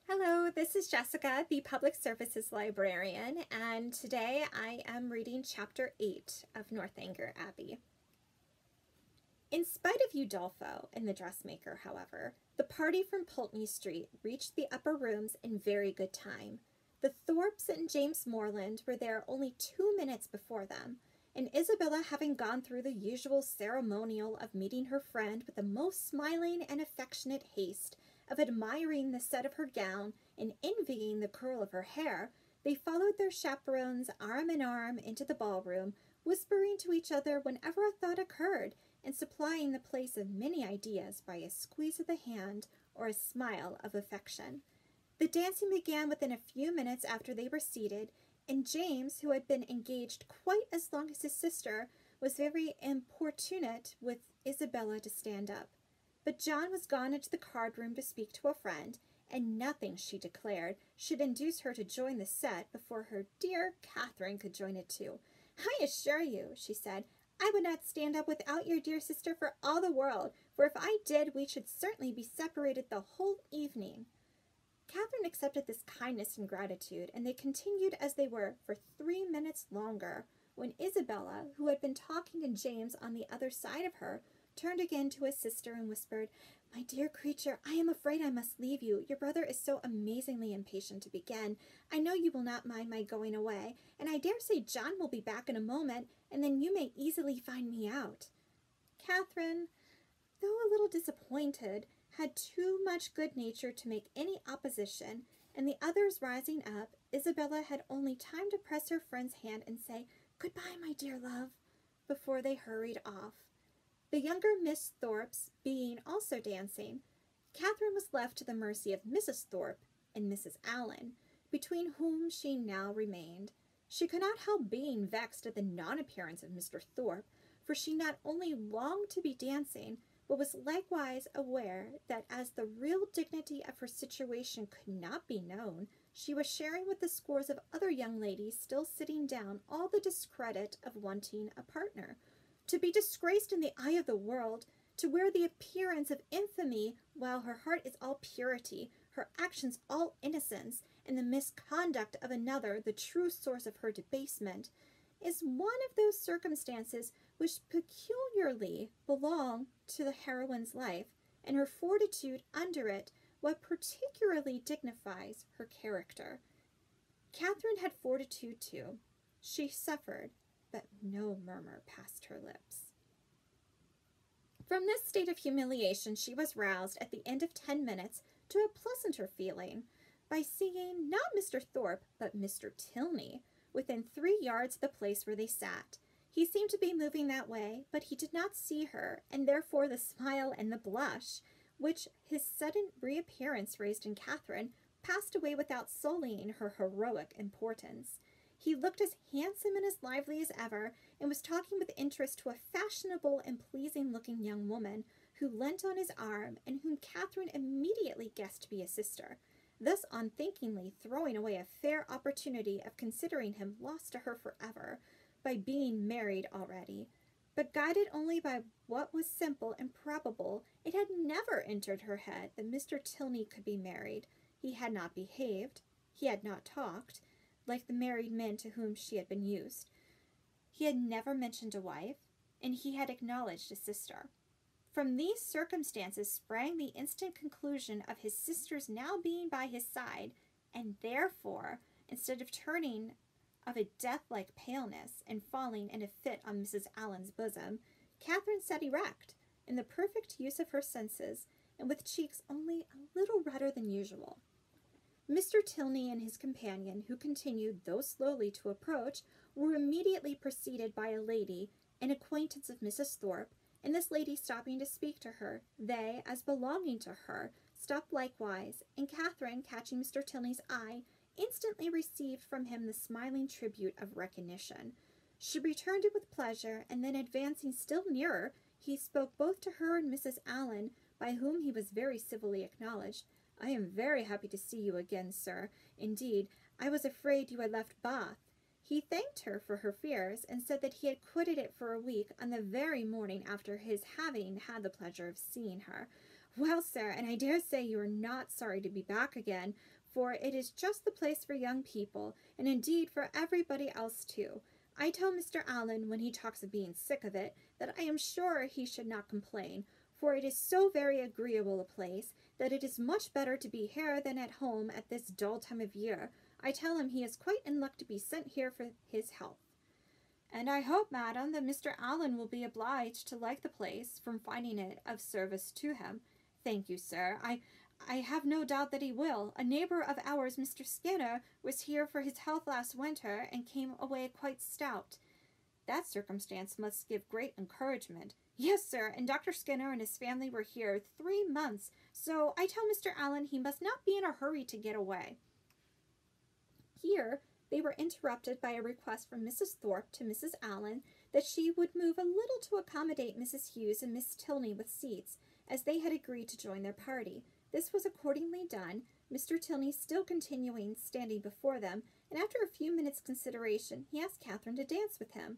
Hello, this is Jessica, the Public Services Librarian, and today I am reading Chapter 8 of Northanger Abbey. In spite of Udolpho and the dressmaker, however, the party from Pulteney Street reached the upper rooms in very good time. The Thorpes and James Morland were there only 2 minutes before them, and Isabella, having gone through the usual ceremonial of meeting her friend with the most smiling and affectionate haste, of admiring the set of her gown and envying the curl of her hair, they followed their chaperones arm in arm into the ballroom, whispering to each other whenever a thought occurred, and supplying the place of many ideas by a squeeze of the hand or a smile of affection. The dancing began within a few minutes after they were seated, and James, who had been engaged quite as long as his sister, was very importunate with Isabella to stand up. But John was gone into the card-room to speak to a friend, and nothing, she declared, should induce her to join the set before her dear Catherine could join it too. "I assure you," she said, "I would not stand up without your dear sister for all the world, for if I did, we should certainly be separated the whole evening." Catherine accepted this kindness and gratitude, and they continued as they were for 3 minutes longer, when Isabella, who had been talking to James on the other side of her, turned again to his sister and whispered, "My dear creature, I am afraid I must leave you. Your brother is so amazingly impatient to begin. I know you will not mind my going away, and I dare say John will be back in a moment, and then you may easily find me out." Catherine, though a little disappointed, had too much good nature to make any opposition, and the others rising up, Isabella had only time to press her friend's hand and say, "Goodbye, my dear love," before they hurried off. The younger Miss Thorpes being also dancing, Catherine was left to the mercy of Mrs. Thorpe and Mrs. Allen, between whom she now remained. She could not help being vexed at the non-appearance of Mr. Thorpe, for she not only longed to be dancing, but was likewise aware that as the real dignity of her situation could not be known, she was sharing with the scores of other young ladies still sitting down all the discredit of wanting a partner. To be disgraced in the eye of the world, to wear the appearance of infamy while her heart is all purity, her actions all innocence, and the misconduct of another the true source of her debasement, is one of those circumstances which peculiarly belong to the heroine's life, and her fortitude under it what particularly dignifies her character. Catherine had fortitude too. She suffered, but no murmur passed her lips. From this state of humiliation she was roused at the end of 10 minutes to a pleasanter feeling by seeing not Mr. Thorpe but Mr. Tilney within 3 yards of the place where they sat. He seemed to be moving that way, but he did not see her, and therefore the smile and the blush which his sudden reappearance raised in Catherine passed away without sullying her heroic importance. He looked as handsome and as lively as ever, and was talking with interest to a fashionable and pleasing-looking young woman who leant on his arm, and whom Catherine immediately guessed to be a sister, thus unthinkingly throwing away a fair opportunity of considering him lost to her forever, by being married already. But guided only by what was simple and probable, it had never entered her head that Mr. Tilney could be married. He had not behaved, he had not talked, like the married men to whom she had been used. He had never mentioned a wife, and he had acknowledged a sister. From these circumstances sprang the instant conclusion of his sister's now being by his side, and therefore, instead of turning of a death-like paleness and falling in a fit on Mrs. Allen's bosom, Catherine sat erect, in the perfect use of her senses, and with cheeks only a little redder than usual. Mr. Tilney and his companion, who continued, though slowly, to approach, were immediately preceded by a lady, an acquaintance of Mrs. Thorpe, and this lady stopping to speak to her, they, as belonging to her, stopped likewise, and Catherine, catching Mr. Tilney's eye, instantly received from him the smiling tribute of recognition. She returned it with pleasure, and then advancing still nearer, he spoke both to her and Mrs. Allen, by whom he was very civilly acknowledged. "I am very happy to see you again, sir. Indeed, I was afraid you had left Bath." He thanked her for her fears, and said that he had quitted it for a week on the very morning after his having had the pleasure of seeing her. "Well, sir, and I dare say you are not sorry to be back again, for it is just the place for young people, and indeed for everybody else too. I tell Mr. Allen, when he talks of being sick of it, that I am sure he should not complain, for it is so very agreeable a place, that it is much better to be here than at home at this dull time of year. I tell him he is quite in luck to be sent here for his health. And I hope, madam, that Mr. Allen will be obliged to like the place, from finding it of service to him. Thank you, sir. I have no doubt that he will. A neighbor of ours, Mr. Skinner, was here for his health last winter, and came away quite stout. That circumstance must give great encouragement. Yes, sir, and Dr. Skinner and his family were here 3 months, so I tell Mr. Allen he must not be in a hurry to get away. Here they were interrupted by a request from Mrs. Thorpe to Mrs. Allen that she would move a little to accommodate Mrs. Hughes and Miss Tilney with seats, as they had agreed to join their party. This was accordingly done, Mr. Tilney still continuing standing before them, and after a few minutes' consideration, he asked Catherine to dance with him.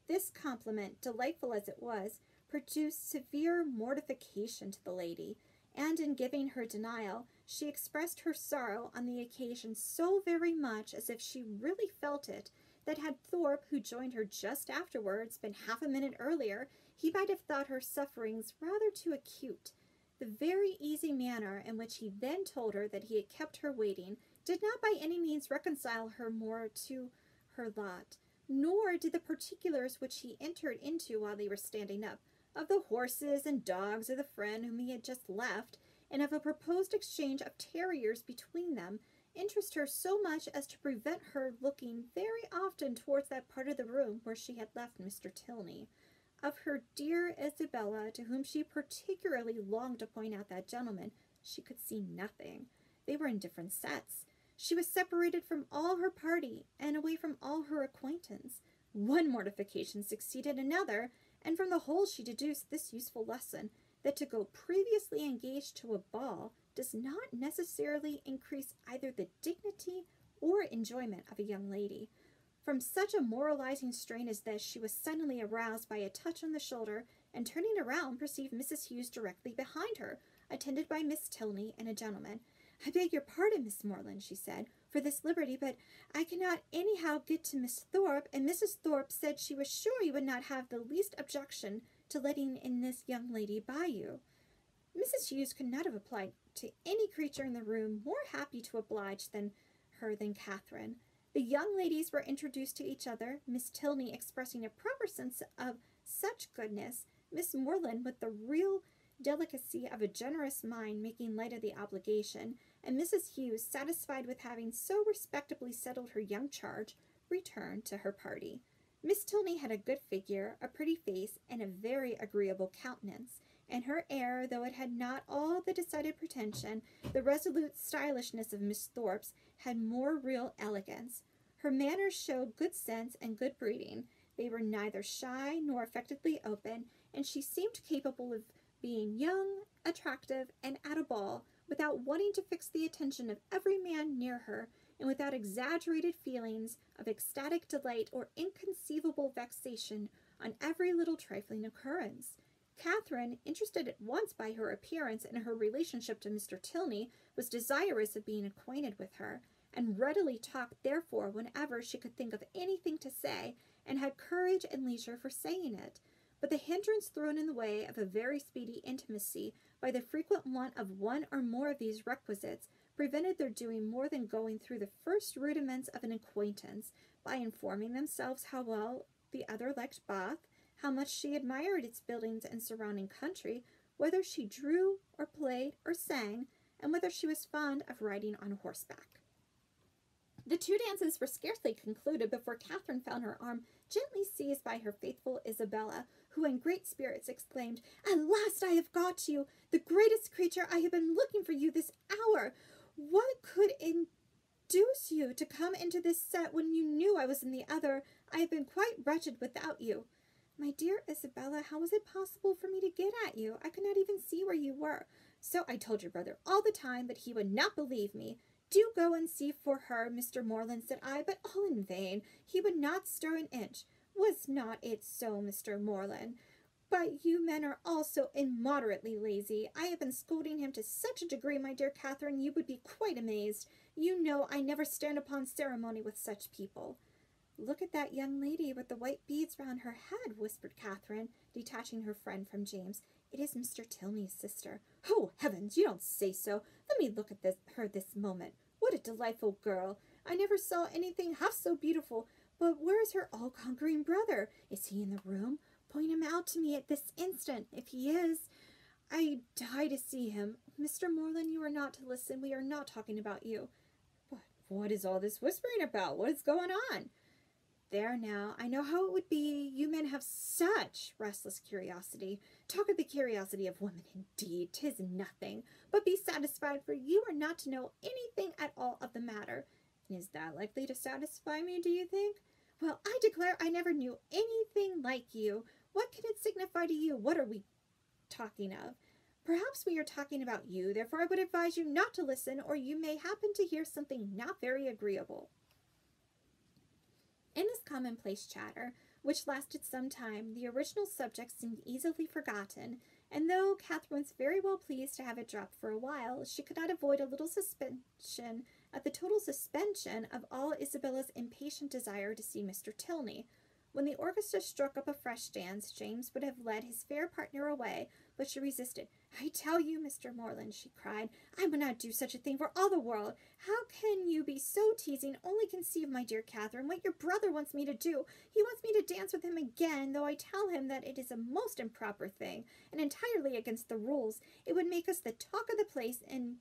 This compliment, delightful as it was, produced severe mortification to the lady, and in giving her denial, she expressed her sorrow on the occasion so very much as if she really felt it, that had Thorpe, who joined her just afterwards, been half a minute earlier, he might have thought her sufferings rather too acute. The very easy manner in which he then told her that he had kept her waiting did not by any means reconcile her more to her lot, nor did the particulars which he entered into while they were standing up, of the horses and dogs of the friend whom he had just left, and of a proposed exchange of terriers between them, interest her so much as to prevent her looking very often towards that part of the room where she had left Mr. Tilney. Of her dear Isabella, to whom she particularly longed to point out that gentleman, she could see nothing. They were in different sets. She was separated from all her party, and away from all her acquaintance. One mortification succeeded another, and from the whole she deduced this useful lesson, that to go previously engaged to a ball does not necessarily increase either the dignity or enjoyment of a young lady. From such a moralizing strain as this, she was suddenly aroused by a touch on the shoulder, and turning around, perceived Mrs. Hughes directly behind her, attended by Miss Tilney and a gentleman. I beg your pardon, Miss Moreland, she said, for this liberty, but I cannot anyhow get to Miss Thorpe, and Mrs. Thorpe said she was sure you would not have the least objection to letting in this young lady by you. Mrs. Hughes could not have applied to any creature in the room more happy to oblige than Catherine. The young ladies were introduced to each other, Miss Tilney expressing a proper sense of such goodness, Miss Moreland with the real delicacy of a generous mind making light of the obligation, and Mrs. Hughes, satisfied with having so respectably settled her young charge, returned to her party. Miss Tilney had a good figure, a pretty face, and a very agreeable countenance, and her air, though it had not all the decided pretension, the resolute stylishness of Miss Thorpe's, had more real elegance. Her manners showed good sense and good breeding. They were neither shy nor affectedly open, and she seemed capable of being young, attractive, and at a ball, without wanting to fix the attention of every man near her, and without exaggerated feelings of ecstatic delight or inconceivable vexation on every little trifling occurrence. Catherine, interested at once by her appearance and her relationship to Mr. Tilney, was desirous of being acquainted with her, and readily talked therefore whenever she could think of anything to say, and had courage and leisure for saying it. But the hindrance thrown in the way of a very speedy intimacy by the frequent want of one or more of these requisites prevented their doing more than going through the first rudiments of an acquaintance, by informing themselves how well the other liked Bath, how much she admired its buildings and surrounding country, whether she drew or played or sang, and whether she was fond of riding on horseback. The 2 dances were scarcely concluded before Catherine found her arm gently seized by her faithful Isabella, who in great spirits exclaimed, "At last I have got you, the greatest creature! I have been looking for you this hour. What could induce you to come into this set when you knew I was in the other? I have been quite wretched without you." "My dear Isabella, how was it possible for me to get at you? I could not even see where you were." "So I told your brother all the time, but he would not believe me." "Do go and see for her, Mr. Moreland," said I, but all in vain. He would not stir an inch. "Was not it so, Mr. Moreland?" But you men are all so immoderately lazy. I have been scolding him to such a degree, my dear Catherine, you would be quite amazed. You know I never stand upon ceremony with such people. Look at that young lady with the white beads round her head, whispered Catherine, detaching her friend from James. It is Mr. Tilney's sister. Oh, heavens, you don't say so. Let me look at her this moment. What a delightful girl. I never saw anything half so beautiful. But where is her all-conquering brother? Is he in the room? Point him out to me at this instant. If he is, I die to see him. Mr. Morland, you are not to listen. We are not talking about you. But what is all this whispering about? What is going on? There now, I know how it would be. You men have such restless curiosity. Talk of the curiosity of women, indeed. 'Tis nothing. But be satisfied, for you are not to know anything at all of the matter. And is that likely to satisfy me, do you think? Well, I declare I never knew anything like you. What can it signify to you? What are we talking of? Perhaps we are talking about you, therefore I would advise you not to listen, or you may happen to hear something not very agreeable. In this commonplace chatter, which lasted some time, the original subject seemed easily forgotten, and though Catherine was very well pleased to have it drop for a while, she could not avoid a little suspicion at the total suspension of all Isabella's impatient desire to see Mr. Tilney. When the orchestra struck up a fresh dance, James would have led his fair partner away, but she resisted. I tell you, Mr. Morland, she cried, I would not do such a thing for all the world. How can you be so teasing? Only conceive, my dear Catherine, what your brother wants me to do. He wants me to dance with him again, though I tell him that it is a most improper thing, and entirely against the rules. It would make us the talk of the place, and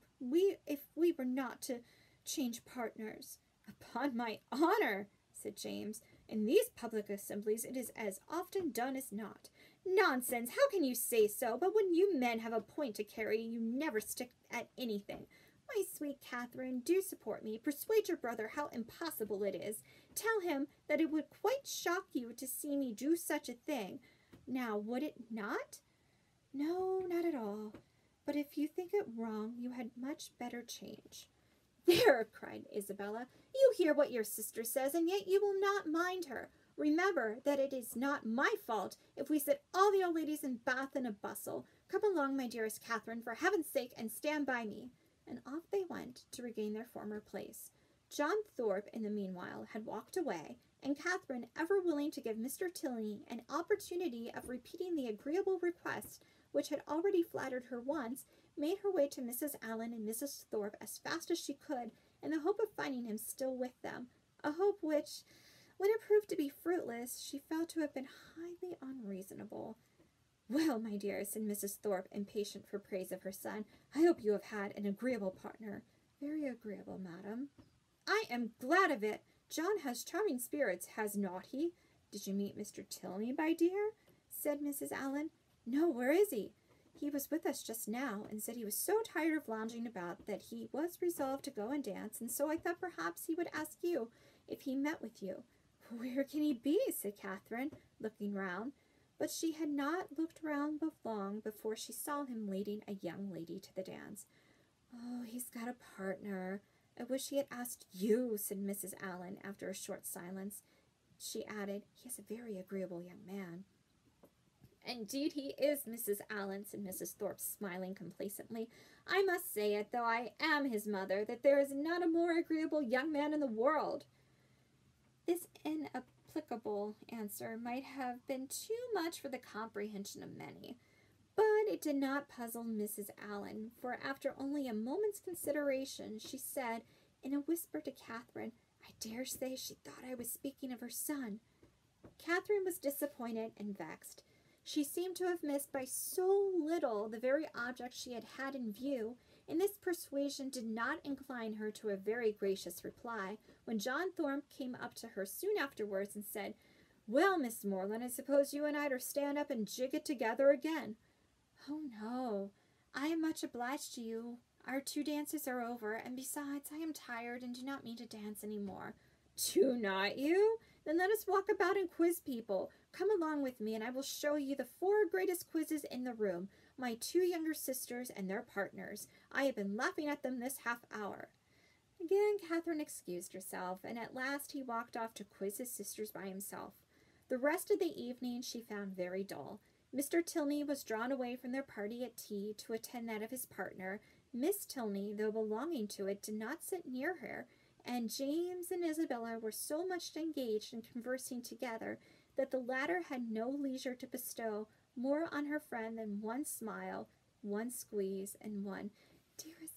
if we were not to change partners. Upon my honor, said James, in these public assemblies it is as often done as not. Nonsense! How can you say so? But when you men have a point to carry, you never stick at anything. My sweet Catherine, do support me. Persuade your brother how impossible it is. Tell him that it would quite shock you to see me do such a thing. Now, would it not? No, not at all. But if you think it wrong, you had much better change. There, cried Isabella, you hear what your sister says, and yet you will not mind her. Remember that it is not my fault if we set all the old ladies in Bath in a bustle. Come along, my dearest Catherine, for heaven's sake, and stand by me. And off they went to regain their former place. John Thorpe, in the meanwhile, had walked away, and Catherine, ever willing to give Mr. Tilney an opportunity of repeating the agreeable request which had already flattered her once, made her way to Mrs. Allen and Mrs. Thorpe as fast as she could, in the hope of finding him still with them, a hope which, when it proved to be fruitless, she felt to have been highly unreasonable. Well, my dear, said Mrs. Thorpe, impatient for praise of her son, I hope you have had an agreeable partner. Very agreeable, madam. I am glad of it. John has charming spirits, has not he? Did you meet Mr. Tilney, my dear? Said Mrs. Allen. No, where is he? He was with us just now, and said he was so tired of lounging about that he was resolved to go and dance, and so I thought perhaps he would ask you if he met with you. Where can he be? Said Catherine, looking round. But she had not looked round long before she saw him leading a young lady to the dance. Oh, he's got a partner. I wish he had asked you, said Mrs. Allen, after a short silence. She added, he is a very agreeable young man. Indeed he is, Mrs. Allen, said Mrs. Thorpe, smiling complacently. I must say it, though I am his mother, that there is not a more agreeable young man in the world. This inapplicable answer might have been too much for the comprehension of many, but it did not puzzle Mrs. Allen, for after only a moment's consideration, she said, in a whisper to Catherine, I dare say she thought I was speaking of her son. Catherine was disappointed and vexed. She seemed to have missed by so little the very object she had had in view, and this persuasion did not incline her to a very gracious reply, when John Thorpe came up to her soon afterwards and said, Well, Miss Morland, I suppose you and I'd stand up and jig it together again. Oh, no, I am much obliged to you. Our 2 dances are over, and besides, I am tired and do not mean to dance any more. Do not you? Then let us walk about and quiz people. Come along with me, and I will show you the 4 greatest quizzes in the room, my 2 younger sisters and their partners. I have been laughing at them this half hour. Again Catherine excused herself, and at last he walked off to quiz his sisters by himself. The rest of the evening she found very dull. Mr. Tilney was drawn away from their party at tea to attend that of his partner. Miss Tilney, though belonging to it, did not sit near her, and James and Isabella were so much engaged in conversing together that the latter had no leisure to bestow more on her friend than one smile, one squeeze, and one "Dearest